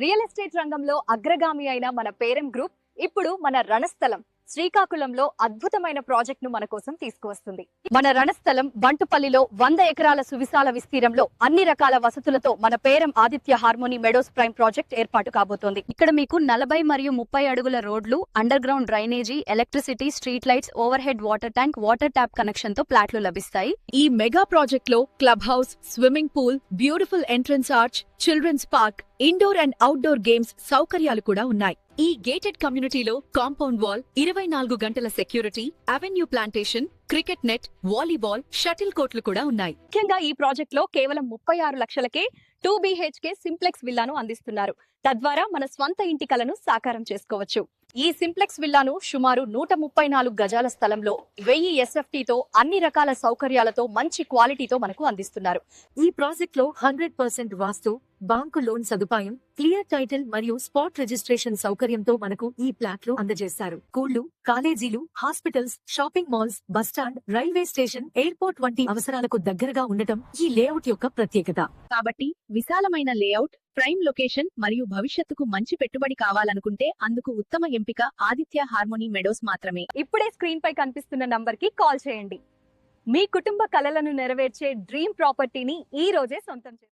Real estate రంగంలో అగ్రగామి అయిన మన పేరెం గ్రూప్ ఇప్పుడు మన రణస్థలం శ్రీకాకుళంలో అద్భుతమైన ప్రాజెక్ట్ ను మన కోసం తీసుకువస్తుంది. మన రణస్థలం బంటుపల్లిలో 100 ఎకరాల సువిశాల విస్తీర్ణంలో అన్ని రకాల వసతులతో మన Peram Aditya harmony meadows prime project ఏర్పాటు కాబోతోంది. ఇక్కడ మీకు 40 మరియు 30 అడుగుల రోడ్లు, underground drainage, electricity, street lights, overhead water tank, water tap connection తో ప్లాట్లు లభిస్తాయి. ఈ మెగా ప్రాజెక్ట్ లో club house, swimming pool, beautiful entrance arch, children's park, indoor and outdoor games సౌకర్యాలు కూడా ఉన్నాయి. ఈ గేటెడ్ కమ్యూనిటీలో కాంపౌండ్ వాల్, 24 గంటల security, avenue plantation, cricket net, volleyball, shuttle కోర్టులు కూడా ఉన్నాయి. ముఖ్యంగా ఈ ప్రాజెక్ట్ లో కేవలం 36 లక్షలకే 2 BHK సింప్లెక్స్ విల్లాను అందిస్తున్నారు. తద్వారా మన స్వంత ఇంటి కలను సాకారం చేసుకోవచ్చు. ఈ సింప్లెక్స్ విల్లాను సుమారు 134 గజాల స్థలంలో 1000 SFT తో అన్ని రకాల సౌకర్యాలతో మంచి క్వాలిటీతో మనకు అందిస్తున్నారు. ఈ ప్రాజెక్ట్ లో 100% వాస్తు, బ్యాంకు లోన్ సదుపాయం, క్లియర్ టైటిల్ మరియు స్పాట్ రిజిస్ట్రేషన్ సౌకర్యంతో మనకు ఈ ప్లాట్లు అందజేస్తారు. స్కూళ్లు, కాలేజీలు, hospitals, shopping malls, bus stand, railway station, airport వంటి అవసరాలకు దగ్గరగా ఉండటం ఈ లేఅవుట్ యొక్క ప్రత్యేకత. కాబట్టి విశాలమైన లేఅవుట్, ప్రైమ్ లొకేషన్ మరియు భవిష్యత్తుకు మంచి పెట్టుబడి కావాలనుకుంటే అందుకు ఉత్తమ ఎంపిక ఆదిత్య హార్మోనీ మెడోస్ మాత్రమే. ఇప్పుడే స్క్రీన్ పై కనిపిస్తున్న నంబర్ కి కాల్ చేయండి. మీ కుటుంబ కలలను నెరవేర్చే డ్రీమ్ ప్రాపర్టీని ఈ రోజే సొంతం చేయండి.